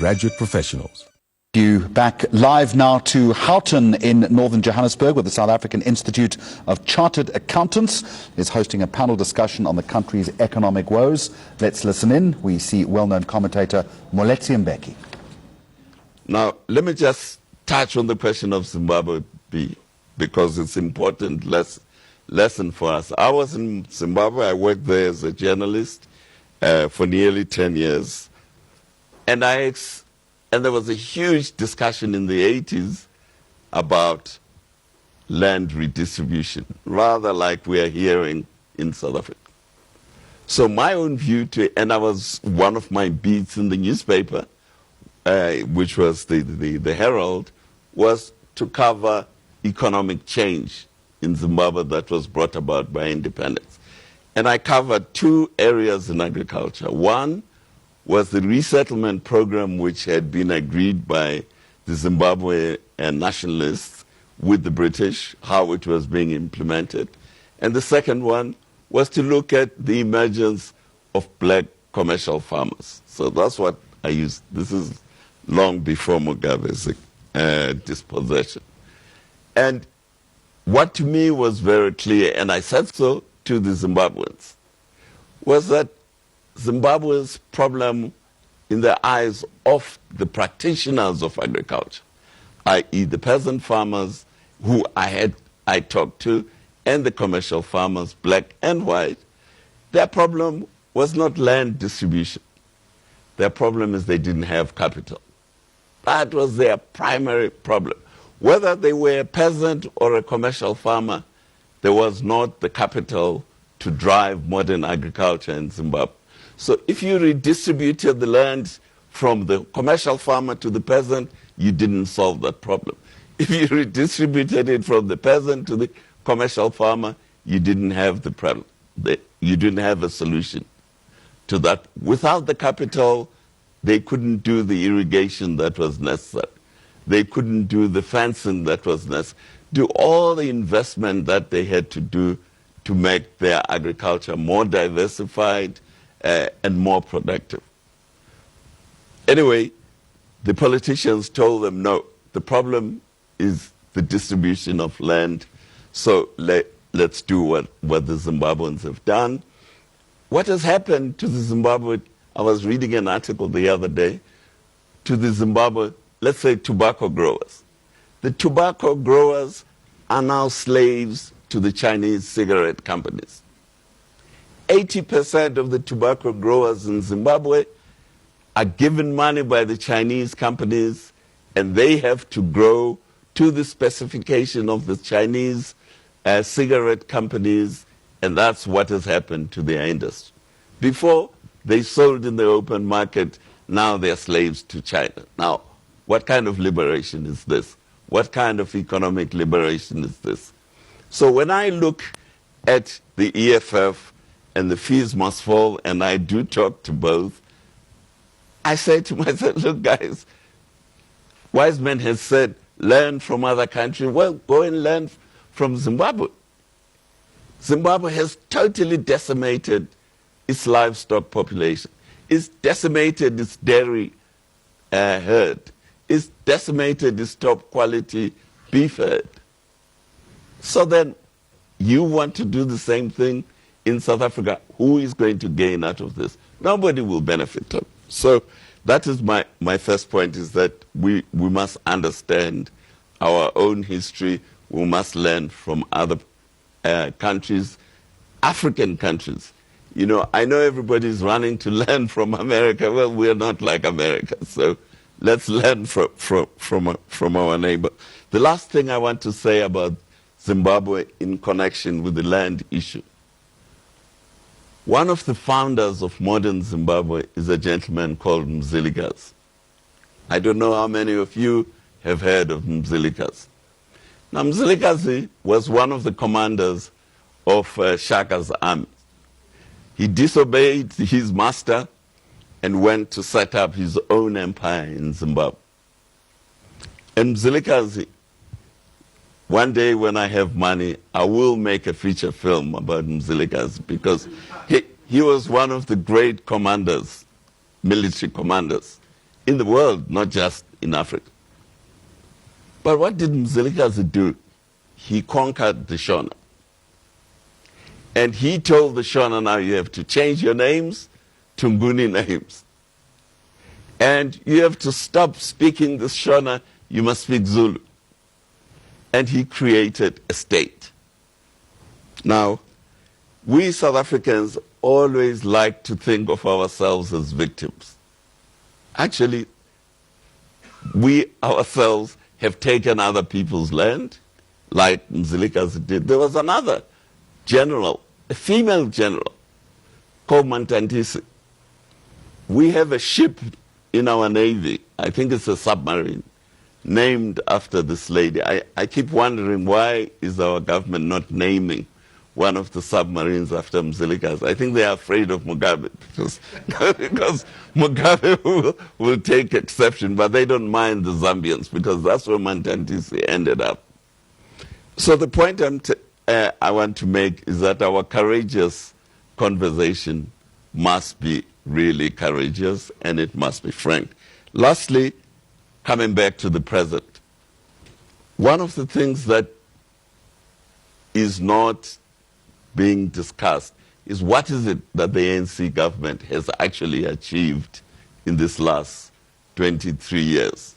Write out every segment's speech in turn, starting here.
graduate professionals. You back live now to Houghton in northern Johannesburg, where the South African Institute of Chartered Accountants is hosting a panel discussion on the country's economic woes. Let's listen in. We see well-known commentator Moeletsi Mbeki. Now, let me just touch on the question of Zimbabwe because it's an important lesson for us. I was in Zimbabwe. I worked there as a journalist for nearly 10 years. And there was a huge discussion in the 80s about land redistribution, rather like we are hearing in South Africa. So my own view and I was one of my beats in the newspaper, which was the Herald, was to cover economic change in Zimbabwe that was brought about by independence. And I covered two areas in agriculture. One was the resettlement program, which had been agreed by the Zimbabwe nationalists with the British, how it was being implemented. And the second one was to look at the emergence of black commercial farmers. So that's what I used. This is long before Mugabe's dispossession. And what to me was very clear, and I said so to the Zimbabweans, was that Zimbabwe's problem in the eyes of the practitioners of agriculture, i.e. the peasant farmers who I talked to, and the commercial farmers, black and white, their problem was not land distribution. Their problem is they didn't have capital. That was their primary problem. Whether they were a peasant or a commercial farmer, there was not the capital to drive modern agriculture in Zimbabwe. So if you redistributed the land from the commercial farmer to the peasant, you didn't solve that problem. If you redistributed it from the peasant to the commercial farmer, you didn't have the problem. You didn't have a solution to that. Without the capital, they couldn't do the irrigation that was necessary. They couldn't do the fencing that was necessary, do all the investment that they had to do to make their agriculture more diversified and more productive. Anyway, the politicians told them, no, the problem is the distribution of land, so let's do what the Zimbabweans have done. What has happened to the Zimbabwe, I was reading an article the other day, to the Zimbabwe, let's say tobacco growers. The tobacco growers are now slaves to the Chinese cigarette companies. 80% of the tobacco growers in Zimbabwe are given money by the Chinese companies, and they have to grow to the specification of the Chinese cigarette companies, and that's what has happened to their industry. Before, they sold in the open market, now they're slaves to China. Now, what kind of liberation is this? What kind of economic liberation is this? So when I look at the EFF and the fees must fall, and I do talk to both, I say to myself, look guys, Wiseman has said, learn from other countries. Well, go and learn from Zimbabwe. Zimbabwe has totally decimated its livestock population. It's decimated its dairy herd. It's decimated its top quality beef herd. So then you want to do the same thing in South Africa. Who is going to gain out of this? Nobody will benefit. So that is my first point, is that we must understand our own history. We must learn from other countries, African countries. You know, I know everybody's running to learn from America. Well, we're not like America, so let's learn from our neighbor. The last thing I want to say about Zimbabwe in connection with the land issue. One of the founders of modern Zimbabwe is a gentleman called Mzilikazi. I don't know how many of you have heard of Mzilikazi. Now, Mzilikazi was one of the commanders of Shaka's army. He disobeyed his master and went to set up his own empire in Zimbabwe. And Mzilikazi, one day when I have money, I will make a feature film about Mzilikazi, because he was one of the great commanders, military commanders in the world, not just in Africa. But what did Mzilikazi do? He conquered the Shona. And he told the Shona, now you have to change your names to Nguni names. And you have to stop speaking the Shona, you must speak Zulu. And he created a state. Now, we South Africans always like to think of ourselves as victims. Actually, we ourselves have taken other people's land, like Mzilikazi did. There was another general, a female general, called Mantantisi. We have a ship in our Navy, I think it's a submarine, named after this lady. I keep wondering, why is our government not naming one of the submarines after Mzilikazi? I think they are afraid of Mugabe, because Mugabe will take exception, but they don't mind the Zambians, because that's where Mantantisi ended up. So the point I want to make is that our courageous conversation must be really courageous, and it must be frank. Lastly, coming back to the present, one of the things that is not being discussed is what is it that the ANC government has actually achieved in this last 23 years.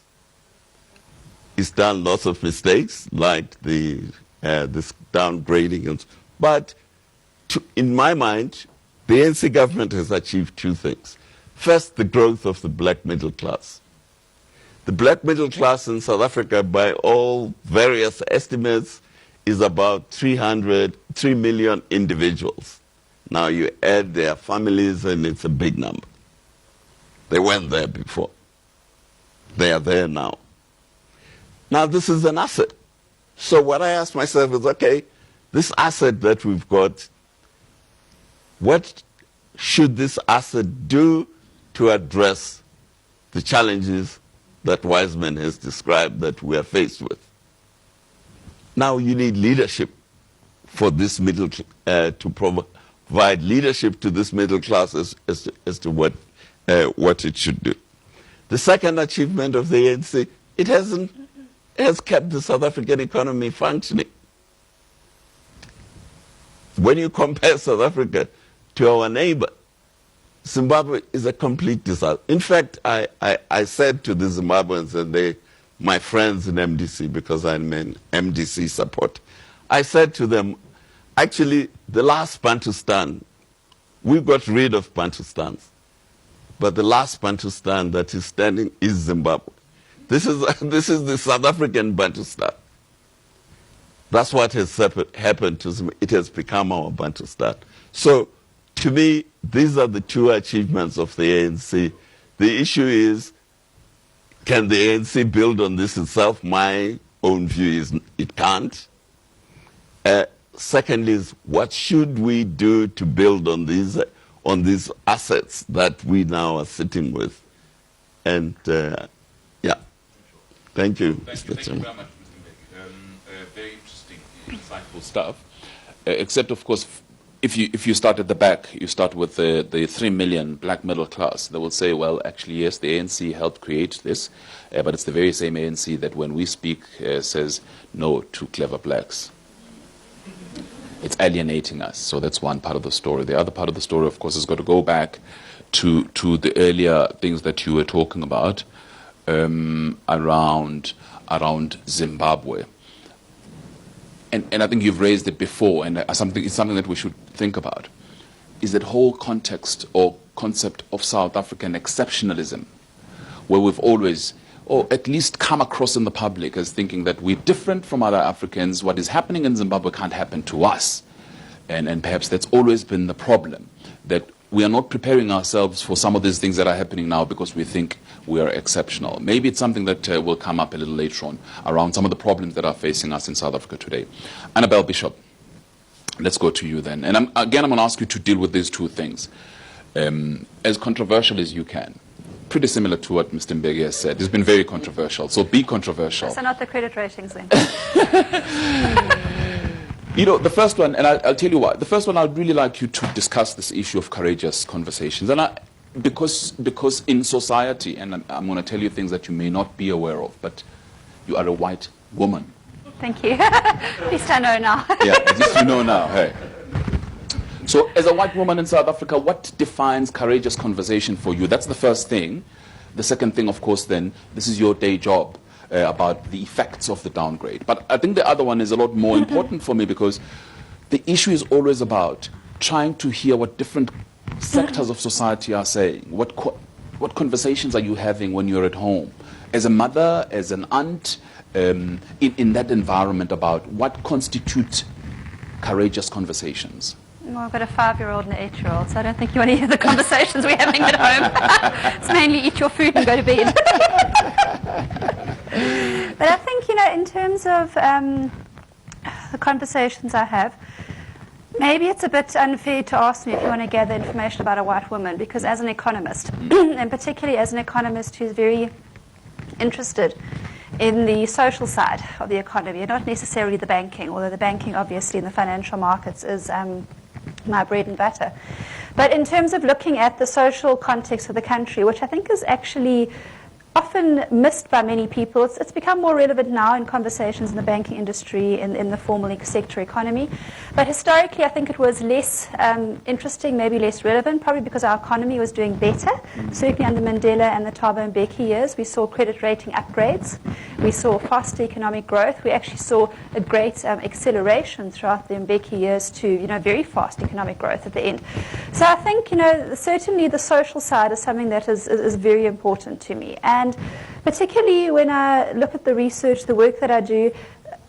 It's done lots of mistakes, like this downgrading, but in my mind, the ANC government has achieved two things. First, the growth of the black middle class. The black middle class in South Africa, by all various estimates, is about 3 million individuals. Now you add their families and it's a big number. They weren't there before. They are there now. Now this is an asset. So what I ask myself is, okay, this asset that we've got, what should this asset do to address the challenges that Wiseman has described that we are faced with? Now you need leadership for this middle, to provide leadership to this middle class as to what it should do. The second achievement of the ANC, it has kept the South African economy functioning. When you compare South Africa to our neighbor, Zimbabwe is a complete disaster. In fact, I said to the Zimbabweans, and my friends in MDC, because I'm an MDC supporter, I said to them, actually, the last Bantustan, we got rid of Bantustans, but the last Bantustan that is standing is Zimbabwe. This is the South African Bantustan. That's what has happened to Zimbabwe. It has become our Bantustan. So, to me, these are the two achievements of the ANC. The issue is, can the ANC build on this itself? My own view is it can't. Secondly is, what should we do to build on these assets that we now are sitting with? And yeah, thank you, Mr. Thank you very much, Mr. Mbeki. Very interesting, insightful stuff. Except, of course, if you start at the back, you start with the 3 million black middle class. They will say, well, actually, yes, the ANC helped create this, but it's the very same ANC that when we speak says no to clever blacks. It's alienating us. So that's one part of the story. The other part of the story, of course, has got to go back to the earlier things that you were talking about around Zimbabwe. And I think you've raised it before, and it's something that we should think about, is that whole context or concept of South African exceptionalism, where we've always, or at least come across in the public as thinking that we're different from other Africans. What is happening in Zimbabwe can't happen to us. And perhaps that's always been the problem, that we are not preparing ourselves for some of these things that are happening now because we think we are exceptional. Maybe it's something that will come up a little later on around some of the problems that are facing us in South Africa today. Annabel Bishop, let's go to you then. And I'm going to ask you to deal with these two things as controversial as you can. Pretty similar to what Mr. Mbeki has said. It's been very controversial, so be controversial. So not the credit ratings then. You know, the first one, and I'll tell you why. The first one, I'd really like you to discuss this issue of courageous conversations. And Because in society, and I'm going to tell you things that you may not be aware of, but you are a white woman. Thank you. At least I know now. Yeah, at least you know now. Hey. So as a white woman in South Africa, what defines courageous conversation for you? That's the first thing. The second thing, of course, then, this is your day job about the effects of the downgrade. But I think the other one is a lot more important for me, because the issue is always about trying to hear what different sectors of society are saying. What conversations are you having when you're at home? As a mother, as an aunt, in that environment, about what constitutes courageous conversations? Well, I've got a 5-year-old and an 8-year-old, so I don't think you want to hear the conversations we're having at home. It's mainly eat your food and go to bed. But I think, in terms of the conversations I have, maybe it's a bit unfair to ask me if you want to gather information about a white woman, because as an economist, and particularly as an economist who's very interested in the social side of the economy, not necessarily the banking, although the banking obviously in the financial markets is my bread and butter. But in terms of looking at the social context of the country, which I think is actually often missed by many people. It's become more relevant now in conversations in the banking industry, in the formal sector economy. But historically, I think it was less interesting, maybe less relevant, probably because our economy was doing better. Certainly under Mandela and the Thabo Mbeki years, we saw credit rating upgrades. We saw faster economic growth. We actually saw a great acceleration throughout the Mbeki years to, very fast economic growth at the end. So I think, certainly the social side is something that is very important to me. And particularly when I look at the research, the work that I do,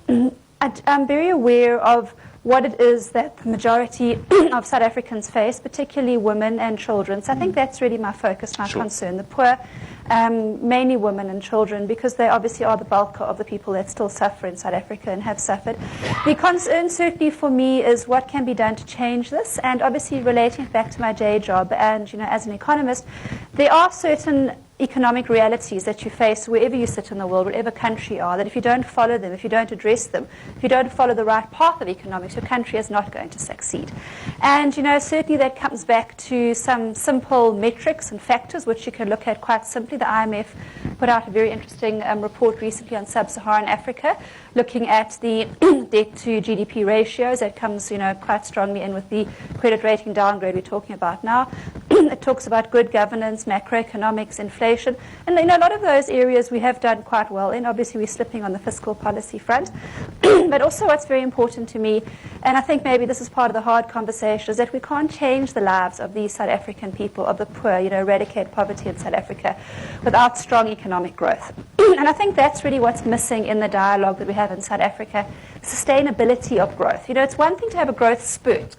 I'm very aware of what it is that the majority of South Africans face, particularly women and children. So I think that's really my focus, my concern. The poor, mainly women and children, because they obviously are the bulk of the people that still suffer in South Africa and have suffered. The concern certainly for me is what can be done to change this, and obviously relating it back to my day job and, as an economist, there are certain economic realities that you face wherever you sit in the world, whatever country you are, that if you don't follow them, if you don't address them, if you don't follow the right path of economics, your country is not going to succeed. And, certainly that comes back to some simple metrics and factors which you can look at quite simply. The IMF put out a very interesting report recently on sub-Saharan Africa, looking at the debt to GDP ratios. That comes, quite strongly in with the credit rating downgrade we're talking about now. It talks about good governance, macroeconomics, inflation. And, a lot of those areas we have done quite well in. Obviously, we're slipping on the fiscal policy front. But also what's very important to me, and I think maybe this is part of the hard conversation, is that we can't change the lives of these South African people, of the poor, eradicate poverty in South Africa without strong economic growth. And I think that's really what's missing in the dialogue that we have in South Africa, sustainability of growth. It's one thing to have a growth spurt,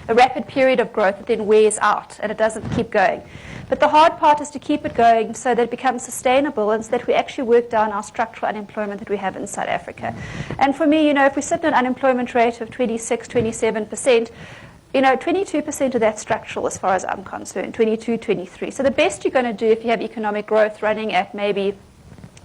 a rapid period of growth that then wears out and it doesn't keep going. But the hard part is to keep it going so that it becomes sustainable and so that we actually work down our structural unemployment that we have in South Africa. And for me, if we sit at an unemployment rate of 26, 27%, 22% of that structural as far as I'm concerned, 22, 23. So the best you're going to do if you have economic growth running at maybe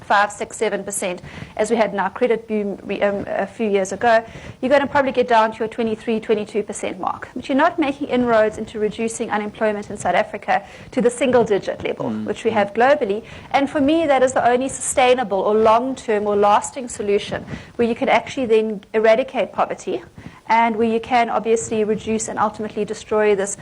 5, 6, 7%, as we had in our credit boom a few years ago, you're going to probably get down to your 23, 22% mark. But you're not making inroads into reducing unemployment in South Africa to the single-digit level, which we have globally. And for me, that is the only sustainable or long-term or lasting solution where you can actually then eradicate poverty and where you can obviously reduce and ultimately destroy this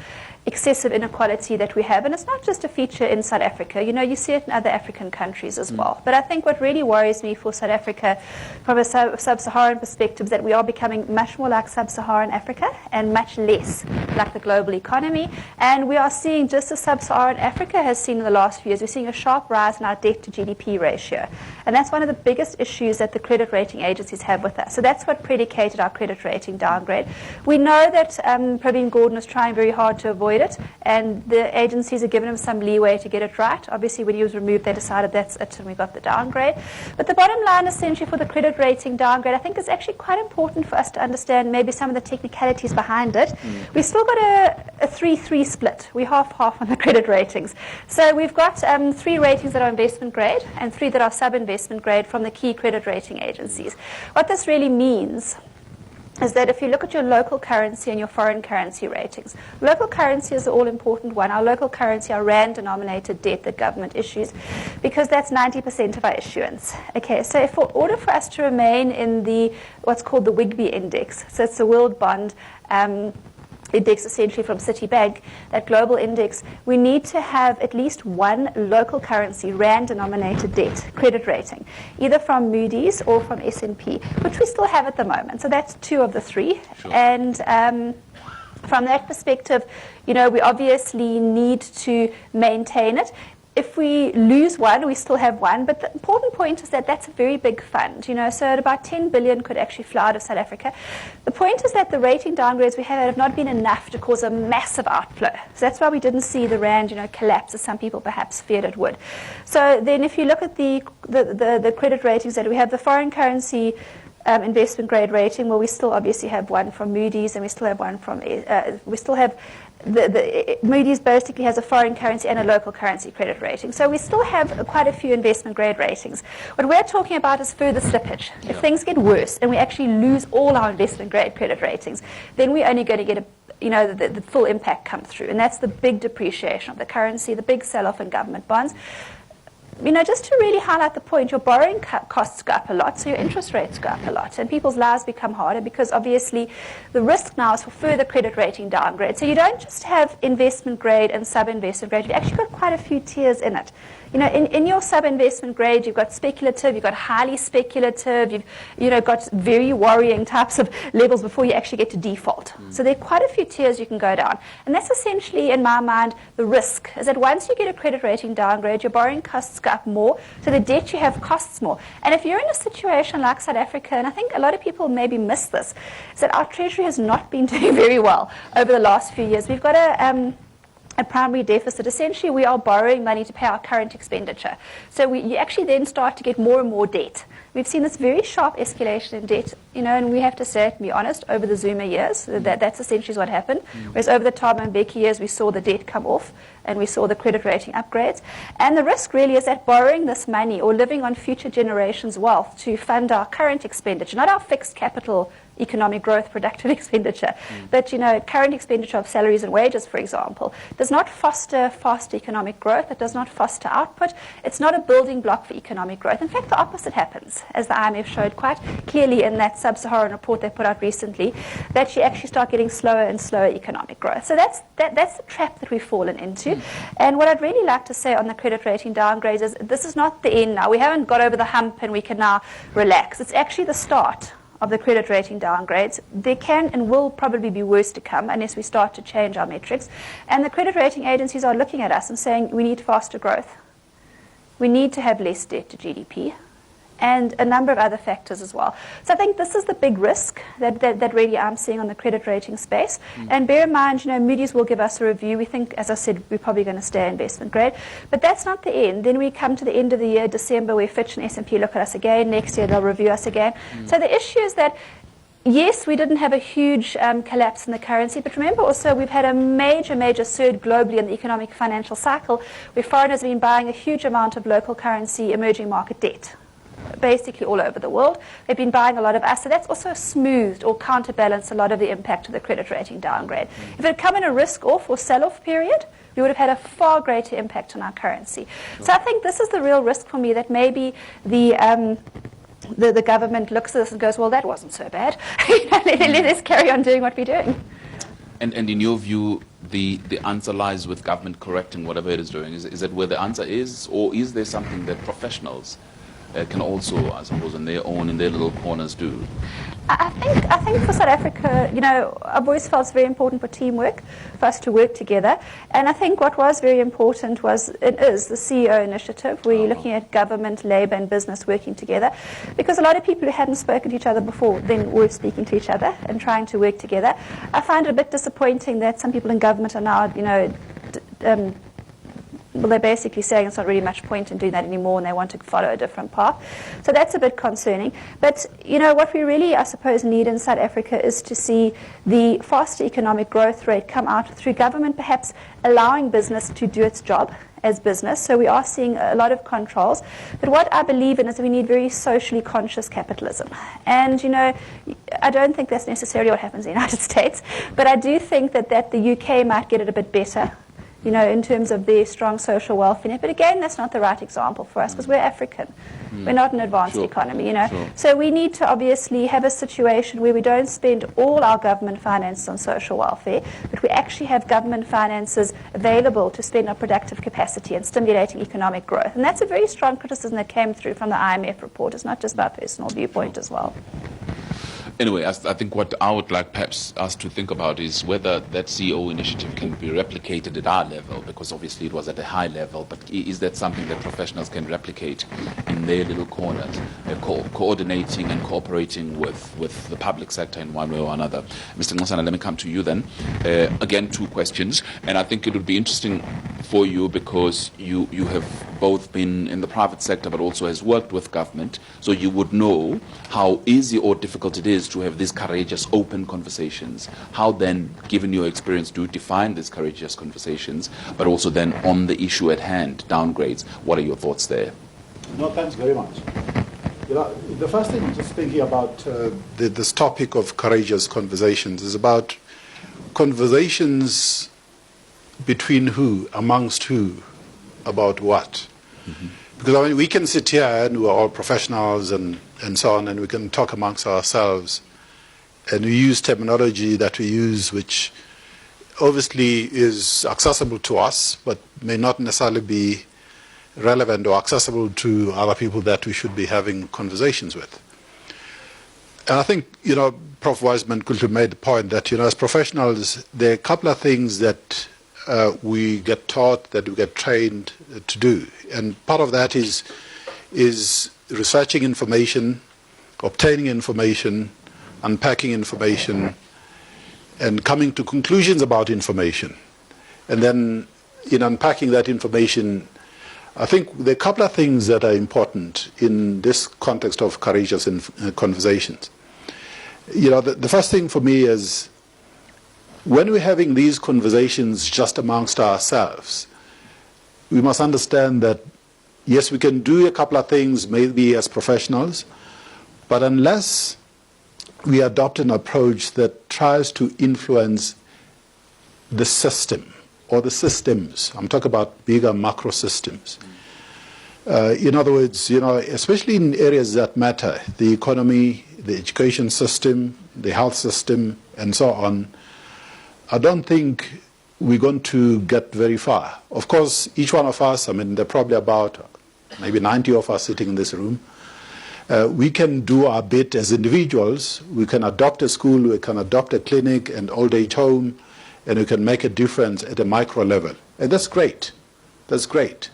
excessive inequality that we have. And it's not just a feature in South Africa. You see it in other African countries as well. But I think what really worries me for South Africa from a sub-Saharan perspective is that we are becoming much more like sub-Saharan Africa and much less like the global economy. And we are seeing, just as sub-Saharan Africa has seen in the last few years, we're seeing a sharp rise in our debt to GDP ratio. And that's one of the biggest issues that the credit rating agencies have with us. So that's what predicated our credit rating downgrade. We know that Praveen Gordhan is trying very hard to avoid it, and the agencies have given him some leeway to get it right. Obviously, when he was removed, they decided that's it, and we got the downgrade. But the bottom line, essentially, for the credit rating downgrade, I think it's actually quite important for us to understand maybe some of the technicalities behind it. We've still got a 3-3 split. We're half-half on the credit ratings. So we've got 3 ratings that are investment grade and 3 that are sub-investment grade from the key credit rating agencies. What this really means is that if you look at your local currency and your foreign currency ratings, local currency is the all-important one. Our local currency, our rand-denominated debt that government issues, because that's 90% of our issuance. Okay, so in order for us to remain in the what's called the WGBI index, so it's the World Bond Index essentially from Citibank, that global index, we need to have at least one local currency, rand-denominated debt credit rating, either from Moody's or from S&P, which we still have at the moment. So that's 2 of the 3. Sure. And from that perspective, we obviously need to maintain it. If we lose one, we still have one. But the important point is that that's a very big fund. So about 10 billion could actually fly out of South Africa. The point is that the rating downgrades we have not been enough to cause a massive outflow. So that's why we didn't see the rand, collapse as some people perhaps feared it would. So then if you look at the credit ratings that we have, the foreign currency investment grade rating, well, we still obviously have one from Moody's, and we still have one from Moody's basically has a foreign currency and a local currency credit rating. So we still have quite a few investment grade ratings. What we're talking about is further slippage. Yeah. If things get worse and we actually lose all our investment grade credit ratings, then we're only going to get the full impact come through. And that's the big depreciation of the currency, the big sell-off in government bonds. Just to really highlight the point, your borrowing costs go up a lot, so your interest rates go up a lot, and people's lives become harder because obviously the risk now is for further credit rating downgrade. So you don't just have investment grade and sub-investment grade, you've actually got quite a few tiers in it. In your sub-investment grade, you've got speculative, you've got highly speculative, you've got very worrying types of levels before you actually get to default. So there are quite a few tiers you can go down. And that's essentially, in my mind, the risk, is that once you get a credit rating downgrade, your borrowing costs go up more, so the debt you have costs more. And if you're in a situation like South Africa, and I think a lot of people maybe miss this, is that our treasury has not been doing very well over the last few years. We've got a primary deficit. Essentially, we are borrowing money to pay our current expenditure. So you actually then start to get more and more debt. We've seen this very sharp escalation in debt, and we have to say, to be honest, over the Zuma years, that's essentially what happened. Whereas over the Moeletsi Mbeki years, we saw the debt come off, and we saw the credit rating upgrades. And the risk really is that borrowing this money or living on future generations' wealth to fund our current expenditure, not our fixed capital economic growth, productive expenditure, but current expenditure of salaries and wages, for example, does not foster fast economic growth. It does not foster output. It's not a building block for economic growth. In fact, the opposite happens, as the IMF showed quite clearly in that sub-Saharan report they put out recently, that you actually start getting slower and slower economic growth. So that's the trap that we've fallen into. And what I'd really like to say on the credit rating downgrades is this is not the end now. We haven't got over the hump and we can now relax. It's actually the start of the credit rating downgrades. There can and will probably be worse to come unless we start to change our metrics. And the credit rating agencies are looking at us and saying we need faster growth. We need to have less debt to GDP, and a number of other factors as well. So I think this is the big risk that really I'm seeing on the credit rating space. And bear in mind, Moody's will give us a review. We think, as I said, we're probably going to stay investment grade. But that's not the end. Then we come to the end of the year, December, where Fitch and S&P look at us again. Next year, they'll review us again. So the issue is that, yes, we didn't have a huge collapse in the currency, but remember also we've had a major surge globally in the economic financial cycle where foreigners have been buying a huge amount of local currency emerging market debt, basically all over the world. They've been buying a lot of us, so that's also smoothed or counterbalanced a lot of the impact of the credit rating downgrade. If it had come in a risk-off or sell-off period, we would have had a far greater impact on our currency. So I think this is the real risk for me, that maybe the government looks at this and goes, well, that wasn't so bad. Let's carry on doing what we're doing. And in your view, the answer lies with government correcting whatever it is doing? Is that where the answer is? Or is there something that professionals can also, I suppose, in their little corners do? I think for South Africa, I've always felt it's very important for teamwork, for us to work together. And I think what was very important is the CEO initiative, where you're looking at government, labour and business working together. Because a lot of people who hadn't spoken to each other before then were speaking to each other and trying to work together. I find it a bit disappointing that some people in government are now, well, they're basically saying it's not really much point in doing that anymore, and they want to follow a different path. So that's a bit concerning. But, what we really, I suppose, need in South Africa is to see the faster economic growth rate come out through government perhaps allowing business to do its job as business. So we are seeing a lot of controls. But what I believe in is that we need very socially conscious capitalism. And, I don't think that's necessarily what happens in the United States, but I do think that the UK might get it a bit better, in terms of their strong social welfare net. But again, that's not the right example for us because we're African. We're not an advanced economy, Sure. So we need to obviously have a situation where we don't spend all our government finances on social welfare, but we actually have government finances available to spend on productive capacity and stimulating economic growth. And that's a very strong criticism that came through from the IMF report. It's not just my personal viewpoint as well. Anyway, I think what I would like perhaps us to think about is whether that CEO initiative can be replicated at our level, because obviously it was at a high level, but is that something that professionals can replicate in their little corners, coordinating and cooperating with the public sector in one way or another? Mr. Nxasana, let me come to you then. Again, 2 questions, and I think it would be interesting for you because you have both been in the private sector but also has worked with government, so you would know how easy or difficult it is to have these courageous, open conversations. How then, given your experience, do you define these courageous conversations, but also then on the issue at hand, downgrades? What are your thoughts there? No, thanks very much. The first thing, just thinking about this topic of courageous conversations, is about conversations between who, amongst who, about what. Mm-hmm. Because we can sit here and we're all professionals and so on, and we can talk amongst ourselves, and we use terminology that we use which obviously is accessible to us, but may not necessarily be relevant or accessible to other people that we should be having conversations with. And I think, Prof. Wiseman could have made the point that, as professionals, there are a couple of things that we get taught, that we get trained to do. And part of that is researching information, obtaining information, unpacking information, and coming to conclusions about information. And then in unpacking that information, I think there are a couple of things that are important in this context of courageous conversations. The first thing for me is when we're having these conversations just amongst ourselves, we must understand that, yes, we can do a couple of things maybe as professionals, but unless we adopt an approach that tries to influence the system or the systems, I'm talking about bigger macro systems. In other words, especially in areas that matter, the economy, the education system, the health system, and so on, I don't think we're going to get very far. Of course, each one of us, there are probably about maybe 90 of us sitting in this room, we can do our bit as individuals. We can adopt a school, we can adopt a clinic, an old age home, and we can make a difference at a micro level. And that's great. That's great.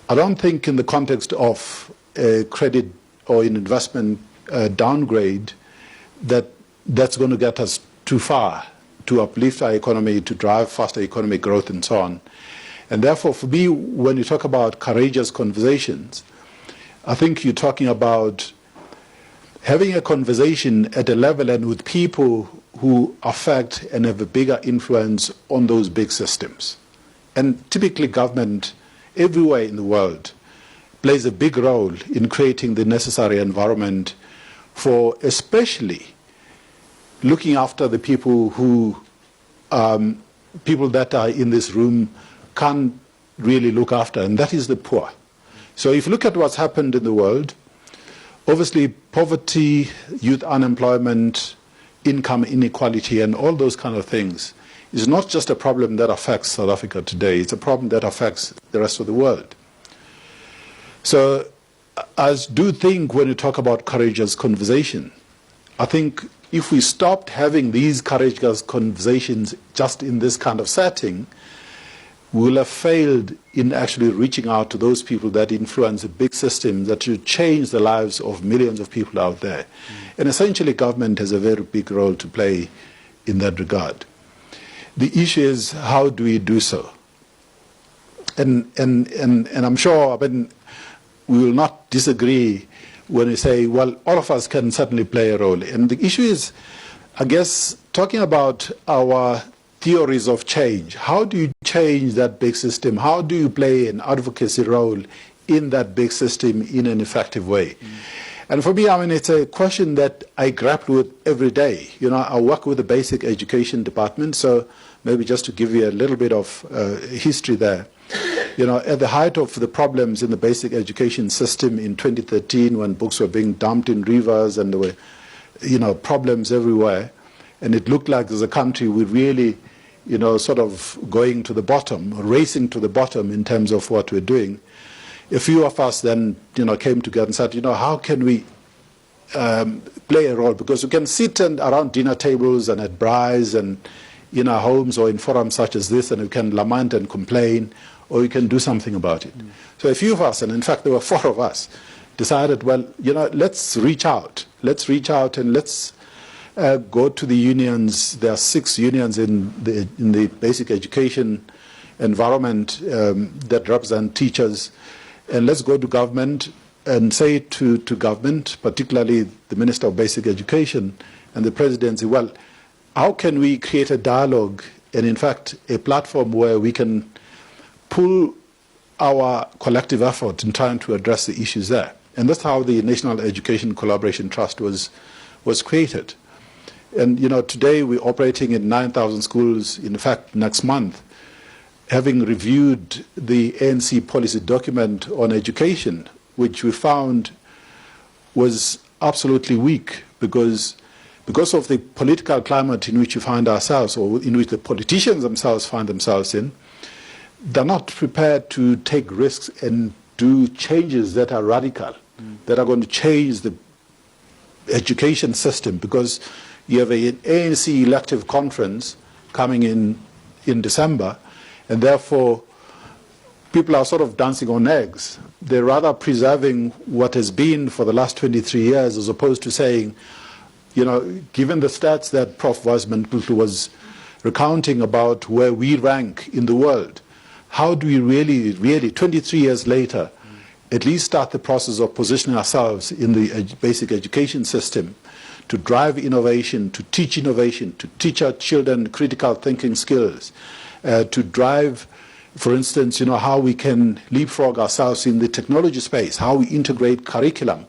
I don't think in the context of a credit or an investment downgrade that's going to get us too far to uplift our economy, to drive faster economic growth and so on. And therefore, for me, when you talk about courageous conversations, I think you're talking about having a conversation at a level and with people who affect and have a bigger influence on those big systems. And typically government everywhere in the world plays a big role in creating the necessary environment for especially looking after the people who people that are in this room can't really look after, and that is the poor. So if you look at what's happened in the world, obviously poverty, youth unemployment, income inequality, and all those kind of things is not just a problem that affects South Africa today, it's a problem that affects the rest of the world. So I do think when you talk about courageous conversation, I think if we stopped having these courageous conversations just in this kind of setting, we will have failed in actually reaching out to those people that influence a big system that should change the lives of millions of people out there. And essentially government has a very big role to play in that regard. The issue is, how do we do so? And I'm sure, I mean, we will not disagree when we say, well, all of us can certainly play a role. And the issue is, I guess, talking about our theories of change. How do you change that big system? How do you play an advocacy role in that big system in an effective way? And for me, I mean, it's a question that I grapple with every day. You know, I work with the basic education department, so maybe just to give you a little bit of history there. You know, at the height of the problems in the basic education system in 2013, when books were being dumped in rivers and there were, you know, problems everywhere, and it looked like as a country we really, you know, sort of going to the bottom, racing to the bottom in terms of what we're doing. A few of us then, you know, came together and said, you know, how can we play a role? Because we can sit around dinner tables and at braais and in our homes or in forums such as this, and we can lament and complain, or we can do something about it. So a few of us, and in fact there were 4 of us, decided, well, you know, let's reach out. Let's reach out and let's go to the unions. There are 6 unions in the basic education environment that represent teachers. And let's go to government and say to government, particularly the Minister of Basic Education and the Presidency, well, how can we create a dialogue and, in fact, a platform where we can pull our collective effort in trying to address the issues there? And that's how the National Education Collaboration Trust was created. And, you know, today we're operating in 9,000 schools. In fact, next month, having reviewed the ANC policy document on education, which we found was absolutely weak because of the political climate in which we find ourselves, or in which the politicians themselves find themselves in, they're not prepared to take risks and do changes that are radical, that are going to change the education system, because you have an ANC elective conference coming in December, and therefore people are sort of dancing on eggs. They're rather preserving what has been for the last 23 years, as opposed to saying, you know, given the stats that Prof. Wasman was recounting about where we rank in the world, how do we really, 23 years later, at least start the process of positioning ourselves in the basic education system to drive innovation, to teach our children critical thinking skills, to drive, for instance, you know, how we can leapfrog ourselves in the technology space, how we integrate curriculum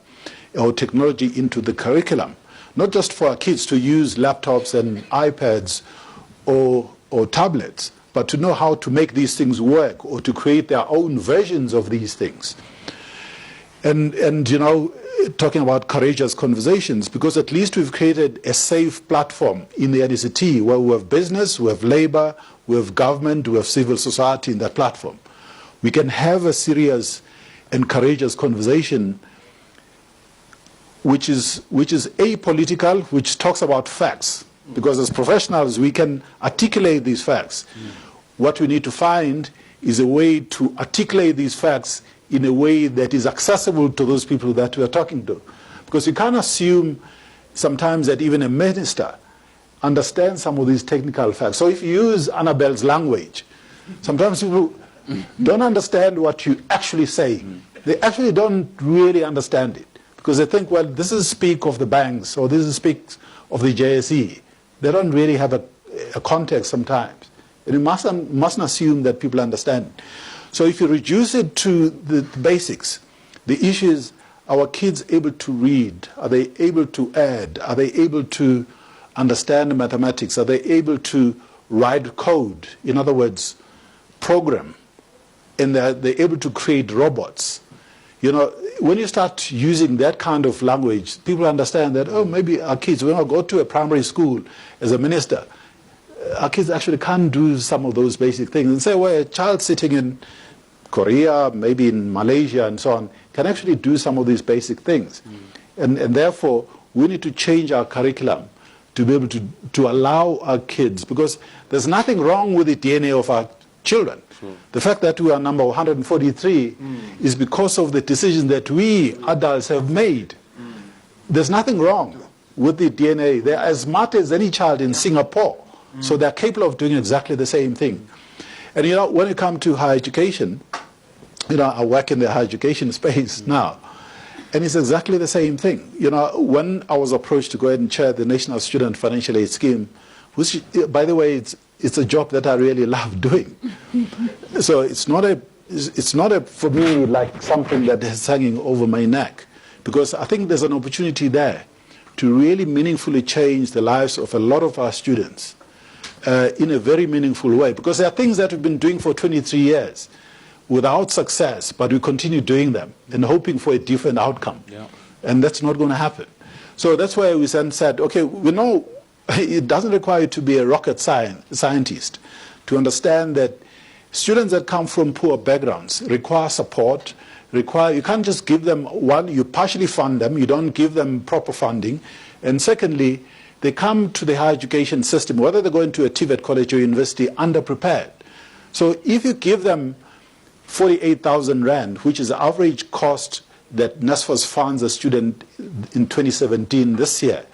or technology into the curriculum, not just for our kids to use laptops and iPads or tablets, but to know how to make these things work or to create their own versions of these things. And you know, talking about courageous conversations, because at least we've created a safe platform in the NECT where we have business, we have labor, we have government, we have civil society in that platform. We can have a serious and courageous conversation which is apolitical, which talks about facts. Because as professionals, we can articulate these facts. What we need to find is a way to articulate these facts in a way that is accessible to those people that we are talking to. Because you can't assume sometimes that even a minister understands some of these technical facts. So if you use Annabel's language, sometimes people don't understand what you actually say. They actually don't really understand it. Because they think, well, this is speak of the banks, or this is speak of the JSE. They don't really have a context sometimes. And you mustn't assume that people understand. So if you reduce it to the basics, the issue is, are kids able to read? Are they able to add? Are they able to understand mathematics? Are they able to write code? In other words, program. And they're able to create robots. You know, when you start using that kind of language, people understand that, oh, maybe our kids, when I go to a primary school as a minister, our kids actually can't do some of those basic things. And say, well, a child sitting in Korea, maybe in Malaysia and so on, can actually do some of these basic things. And therefore, we need to change our curriculum to be able to allow our kids, because there's nothing wrong with the DNA of our children. The fact that we are number 143 is because of the decisions that we adults have made. There's nothing wrong with the DNA. They're as smart as any child in Singapore. So they're capable of doing exactly the same thing. And when it comes to higher education, I work in the higher education space now, and it's exactly the same thing. When I was approached to go ahead and chair the National Student Financial Aid Scheme, which, by the way, it's a job that I really love doing. So it's not for me like something that is hanging over my neck, because I think there's an opportunity there to really meaningfully change the lives of a lot of our students in a very meaningful way. Because there are things that we've been doing for 23 years without success, but we continue doing them and hoping for a different outcome. Yeah. And that's not going to happen. So that's why we then said, okay, we know it doesn't require you to be a rocket scientist to understand that students that come from poor backgrounds require support. You can't just give them you partially fund them, you don't give them proper funding. And secondly, they come to the higher education system, whether they go into a TVET college or university, underprepared. So if you give them 48,000 Rand, which is the average cost that NSFAS funds a student in 2017 this year,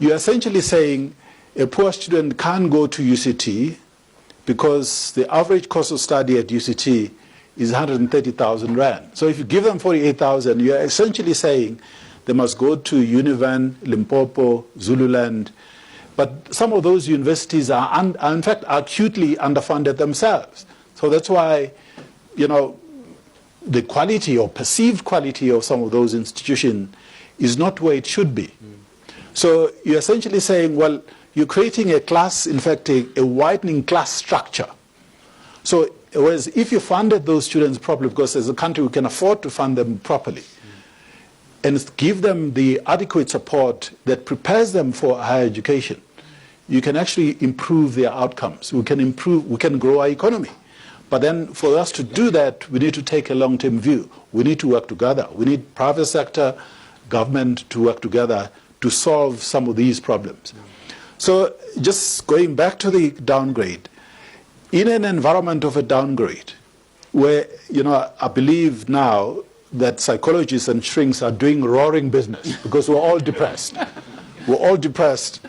you're essentially saying a poor student can't go to UCT because the average cost of study at UCT is 130,000 Rand. So if you give them 48,000, you're essentially saying they must go to Univan, Limpopo, Zululand. But some of those universities are in fact acutely underfunded themselves. So that's why, the quality or perceived quality of some of those institutions is not where it should be. So you're essentially saying, well, you're creating a class, in fact, a widening class structure. So whereas if you funded those students properly, because as a country we can afford to fund them properly, and give them the adequate support that prepares them for higher education, you can actually improve their outcomes. We can grow our economy. But then for us to do that, we need to take a long-term view. We need to work together. We need private sector, government to work together to solve some of these problems. So just going back to the downgrade, in an environment of a downgrade, where, I believe now that psychologists and shrinks are doing roaring business because we're all depressed. We're all depressed.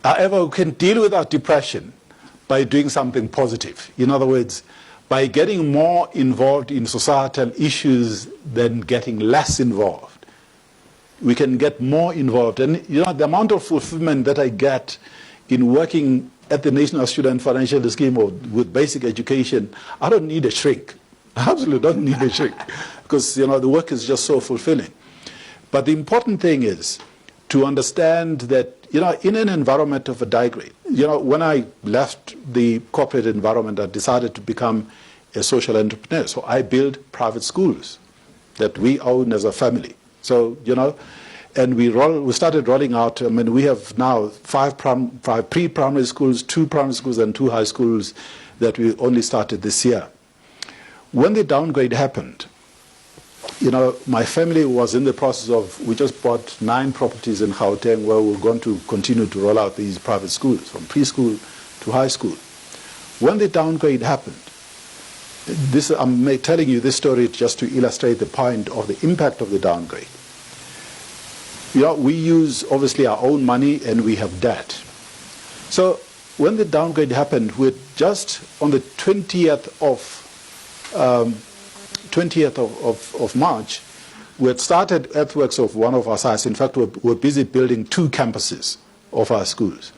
However, we can deal with our depression by doing something positive. In other words, by getting more involved in societal issues than getting less involved. We can get more involved. And the amount of fulfillment that I get in working at the National Student Financial Scheme or with basic education, I don't need a shrink. I absolutely don't need a shrink because the work is just so fulfilling. But the important thing is to understand that in an environment of a downgrade, when I left the corporate environment, I decided to become a social entrepreneur. So I built private schools that we own as a family. So, and we started rolling out. We have now five pre-primary schools, 2 primary schools, and 2 high schools that we only started this year. When the downgrade happened, my family was in the process of, we just bought 9 properties in Gauteng where we're going to continue to roll out these private schools from preschool to high school. When the downgrade happened, I'm telling you this story just to illustrate the point of the impact of the downgrade. We use obviously our own money and we have debt. So when the downgrade happened, we're just on the 20th of March, we had started earthworks of one of our sites. In fact, we're busy building 2 campuses of our schools.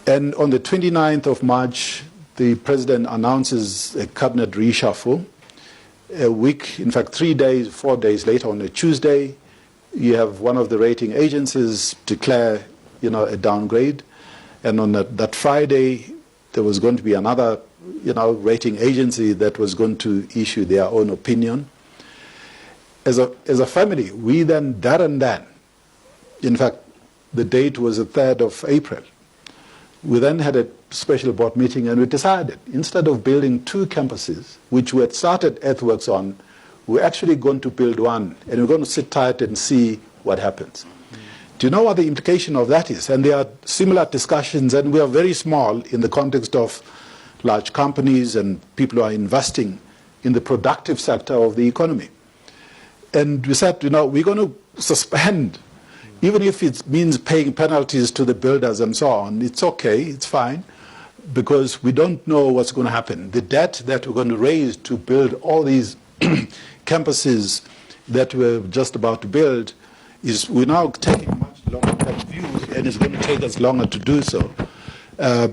And on the 29th of March, the President announces a cabinet reshuffle. A week, in fact 4 days later, on a Tuesday, you have one of the rating agencies declare, a downgrade. And on that Friday, there was going to be another rating agency that was going to issue their own opinion. As a family, we then, in fact, the date was the 3rd of April. We then had a special board meeting and we decided, instead of building 2 campuses, which we had started earthworks on, we're actually going to build 1, and we're going to sit tight and see what happens. Do you know what the implication of that is? And there are similar discussions, and we are very small in the context of large companies and people who are investing in the productive sector of the economy. And we said, we're going to suspend, even if it means paying penalties to the builders and so on. It's okay, it's fine. because we don't know what's going to happen. The debt that we're going to raise to build all these campuses that we're just about to build we're now taking much longer-term view, and it's going to take us longer to do so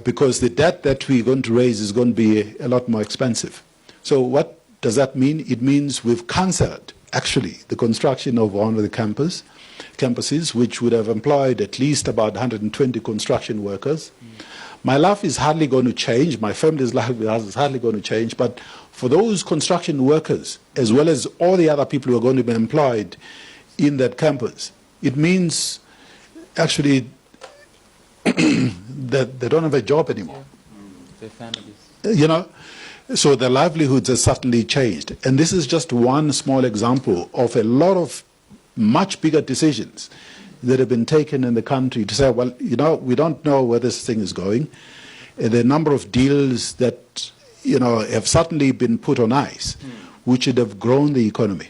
because the debt that we're going to raise is going to be a lot more expensive. So what does that mean? It means we've cancelled, actually, the construction of one of the campuses, which would have employed at least about 120 construction workers. My life is hardly going to change. My family's life is hardly going to change. But for those construction workers, as well as all the other people who are going to be employed in that campus, it means actually that they don't have a job anymore. Their families. You know, so their livelihoods have certainly changed. And this is just one small example of a lot of much bigger decisions that have been taken in the country to say, well, you know, we don't know where this thing is going. The number of deals that, you know, have certainly been put on ice, which would have grown the economy.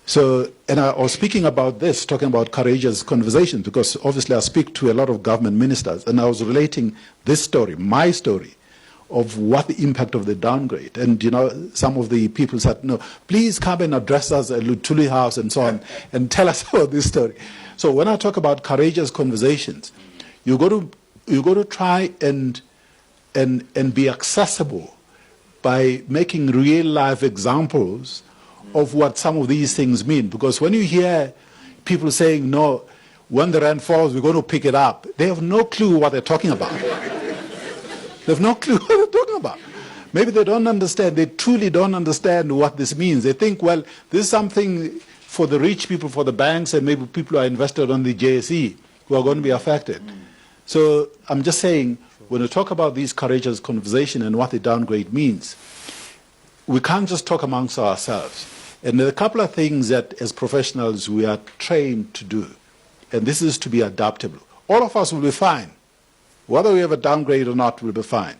So, and I was speaking about this, talking about courageous conversations, because obviously I speak to a lot of government ministers, and I was relating this story, my story, of what the impact of the downgrade. And, you know, some of the people said, no, please come and address us at Luthuli House and so on, and tell us about this story. So when I talk about courageous conversations, you got to try and be accessible by making real life examples of what some of these things mean. Because when you hear people saying, no, when the rand falls, we're going to pick it up, they have no clue what they're talking about. They have no clue what they're talking about. Maybe they don't understand, they truly don't understand what this means. They think, well, this is something for the rich people, for the banks, and maybe people who are invested on the JSE who are going to be affected. So I'm just saying, when we talk about these courageous conversations and what the downgrade means, we can't just talk amongst ourselves. And there are a couple of things that as professionals we are trained to do. And this is to be adaptable. All of us will be fine. Whether we have a downgrade or not, we'll be fine.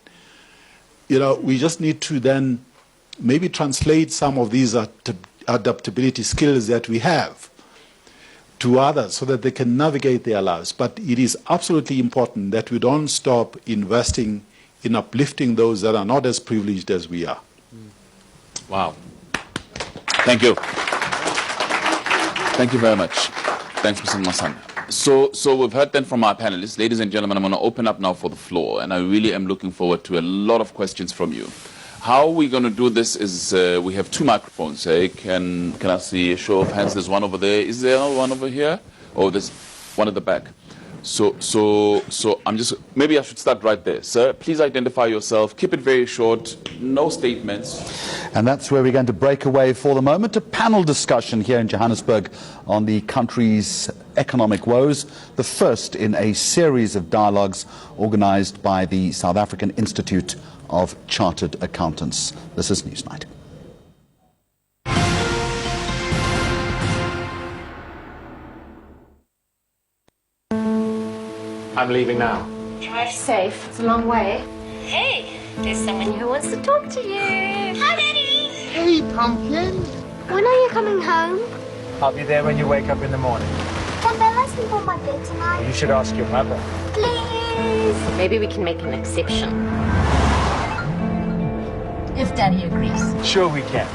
You know, we just need to then maybe translate some of these adaptability skills that we have to others so that they can navigate their lives. But it is absolutely important that we don't stop investing in uplifting those that are not as privileged as we are. Wow. Thank you. Thank you very much. Thanks, Mr. Nxasana. So we've heard then from our panelists. Ladies and gentlemen, I'm going to open up now for the floor, and I really am looking forward to a lot of questions from you. How we're going to do this is we have two microphones. Can I see a show of hands? There's one over there. Is there one over here? Oh, there's one at the back. So I'm just, maybe I should start right there. Sir, please identify yourself. Keep it very short. No statements. And that's where we're going to break away for the moment. A panel discussion here in Johannesburg on the country's economic woes. The first in a series of dialogues organized by the South African Institute of Chartered Accountants. This is Newsnight. I'm leaving now. Drive safe. It's a long way. Hey, there's someone who wants to talk to you. Hi, Daddy. Hey, Pumpkin. When are you coming home? I'll be there when you wake up in the morning. Can Bella sleep on my bed tonight? You should ask your mother. Please. Maybe we can make an exception. If Daddy agrees. Sure we can.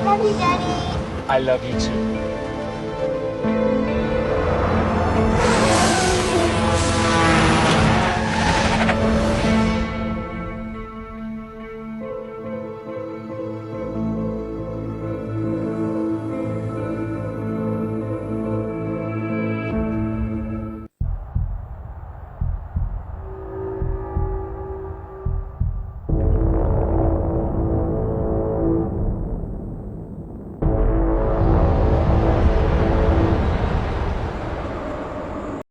Love you, Daddy. I love you too.